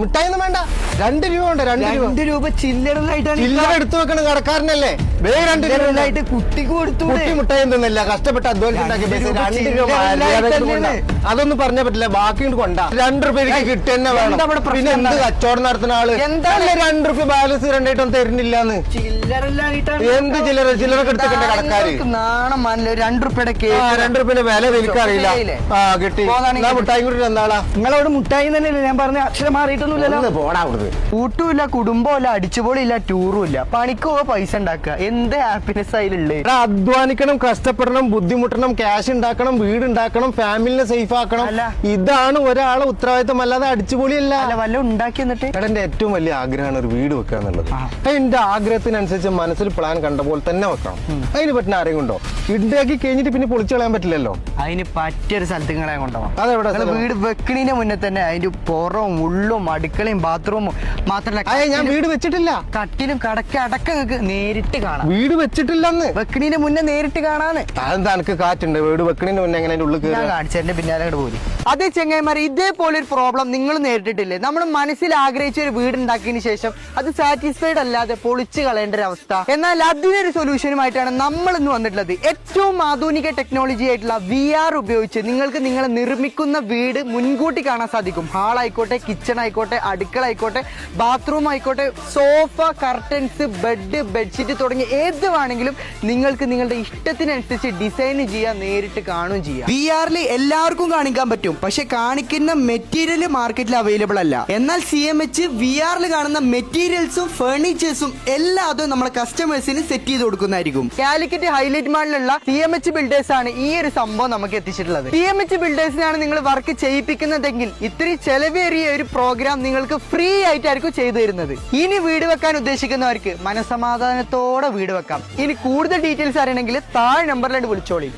മിഠായി വേണ്ട, 2 രൂപ ഉണ്ട്. 2 രൂപ ചില്ലറായിട്ടാണ്. ചില്ലറ എടുത്തു വെക്കണ കടക്കാരനല്ലേ? വേഗം 2 രൂപ കുട്ടിക്ക് കൊടുത്തു. കുട്ടി മിഠായി എന്തെന്നില്ല, കഷ്ടപ്പെട്ട് അധ്വാനിച്ചുണ്ടാക്കിയ പൈസ 2 രൂപ അതൊന്നും പറഞ്ഞാ പറ്റില്ല. ബാക്കി കൊണ്ടാ 2 രൂപയ്ക്ക് കിട്ടുന്ന വേണം. പിന്നെ എന്ത് കച്ചവടം നടത്തുന്ന ആള് എന്താണ് 2 രൂപ ബാലൻസ് 2 തരുന്നില്ലാന്ന്? എന്ത് ചില്ലറ എടുത്തിട്ടുണ്ട് കടക്കാര്? നാണം മാനില്ല. 2 രൂപയുടെ 2 രൂപയുടെ വില എനിക്കറിയില്ല. കിട്ടി. മിഠായി കൂടി എന്താളാ? നിങ്ങളവിടെ മുട്ടായി തന്നെയല്ലേ ഞാൻ പറഞ്ഞ? അക്ഷരം മാറിയിട്ടൊന്നുമില്ലല്ലോ. പോടാ കൊടുത്ത്. കൂട്ടുമില്ല, കുടുംബമില്ല, അടിച്ചുപൊളിയില്ല, ടൂറും ഇല്ല. പണിക്ക് പോവാ, പൈസ ഉണ്ടാക്കുക. എന്ത് ഹാപ്പിനെസ് അതിലുള്ളത്? അധ്വാനിക്കണം, കഷ്ടപ്പെടണം, ബുദ്ധിമുട്ടണം, ക്യാഷ് ഉണ്ടാക്കണം, വീട് ഉണ്ടാക്കണം, ഫാമിലിനെ സേഫ് ആക്കണം. ഇതാണ് ഒരാളെ ഉത്തരവാദിത്തം, അല്ലാതെ അടിച്ചുപൊളിയല്ല. വല്ല ഉണ്ടാക്കി എന്നിട്ട് എന്റെ ഏറ്റവും വലിയ ആഗ്രഹമാണ് ഒരു വീട് വെക്കുക എന്നുള്ളത്. എന്റെ ആഗ്രഹത്തിനനുസരിച്ച് മനസ്സിൽ പ്ലാൻ കണ്ട പോലെ തന്നെ വെക്കണം. അതിന് പറ്റുന്ന ആരെയും ഉണ്ടോ? ഉണ്ടാക്കി കഴിഞ്ഞിട്ട് പിന്നെ പൊളിച്ചു കളയാൻ പറ്റില്ലല്ലോ. അതിന് പറ്റിയൊരു സ്ഥലത്ത് നിങ്ങളെ കൊണ്ടുപോകാം. അതെവിടെ? വീട് വെക്കണീന്റെ മുന്നേ തന്നെ അതിന്റെ പുറവും ഉള്ളും അടുക്കളയും ബാത്റൂമും മാത്രമല്ല, ഞാൻ വീട് വെച്ചിട്ടില്ല. കട്ടിലും കടക്ക അടക്കം നിങ്ങൾക്ക് നേരിട്ട് കാണാം. വീട് വെച്ചിട്ടില്ലെന്ന്. വെക്കണീന്റെ മുന്നേ നേരിട്ട് കാണാന്ന്. അതെന്താ എനിക്ക് കാറ്റുണ്ട്? വീട് വെക്കണീന്റെ മുന്നേ എങ്ങനെ ഉള്ളിൽ ഞാൻ കാണിച്ചതിന്റെ പിന്നാലെ പോലും. അതേ ചെങ്ങായിമാർ, ഇതേപോലെ ഒരു പ്രോബ്ലം നിങ്ങൾ നേരിട്ടിട്ടില്ലേ? നമ്മൾ മനസ്സിൽ ആഗ്രഹിച്ച ഒരു വീട് ഉണ്ടാക്കിയതിനു ശേഷം അത് സാറ്റിസ്ഫൈഡ് അല്ലാതെ പൊളിച്ചു കളയേണ്ട ഒരു അവസ്ഥ. എന്നാൽ അതിനൊരു സൊല്യൂഷനുമായിട്ടാണ് നമ്മൾ ഇന്ന് വന്നിട്ടുള്ളത്. ഏറ്റവും ആധുനിക ടെക്നോളജി ആയിട്ടുള്ള VR ഉപയോഗിച്ച് നിങ്ങൾക്ക് നിങ്ങളെ നിർമ്മിക്കുന്ന വീട് മുൻകൂട്ടി കാണാൻ സാധിക്കും. ഹാൾ ആയിക്കോട്ടെ, കിച്ചൺ ആയിക്കോട്ടെ, അടുക്കള ആയിക്കോട്ടെ, ബാത്റൂം ആയിക്കോട്ടെ, സോഫ, കർട്ടൻസ്, ബെഡ്, ബെഡ്ഷീറ്റ് തുടങ്ങിയ ഏത് വേണമെങ്കിലും നിങ്ങൾക്ക് നിങ്ങളുടെ ഇഷ്ടത്തിനനുസരിച്ച് ഡിസൈൻ ചെയ്യാൻ, നേരിട്ട് കാണുകയും ചെയ്യാം. VR എല്ലാവർക്കും കാണിക്കാൻ പറ്റും, പക്ഷെ കാണിക്കുന്ന മെറ്റീരിയൽ മാർക്കറ്റിൽ അവൈലബിൾ അല്ല. എന്നാൽ CMH VR കാണുന്ന മെറ്റീരിയൽസും ഫർണിച്ചേഴ്സും എല്ലാം അതും നമ്മളെ കസ്റ്റമേഴ്സിന് സെറ്റ് ചെയ്ത് കൊടുക്കുന്നതായിരിക്കും. കാലിക്കറ്റ് ഹൈലൈറ്റ് മാളിലുള്ള CMH ബിൽഡേഴ്സ് ആണ് ഈ ഒരു സംഭവം നമുക്ക് എത്തിച്ചിട്ടുള്ളത്. CMH ബിൽഡേഴ്സിനാണ് നിങ്ങൾ വർക്ക് ചെയ്യിപ്പിക്കുന്നതെങ്കിൽ ഇത്രയും ചെലവേറിയ ഒരു പ്രോഗ്രാം നിങ്ങൾക്ക് ഫ്രീ ആയിട്ടായിരിക്കും ചെയ്തു തരുന്നത്. ഇനി വീട് വെക്കാൻ ഉദ്ദേശിക്കുന്നവർക്ക് മനസമാധാനത്തോടെ വീട് വെക്കാം. ഇനി കൂടുതൽ ഡീറ്റെയിൽസ് അറിയണമെങ്കിൽ താഴെ നമ്പറിലായിട്ട് വിളിച്ചോളി.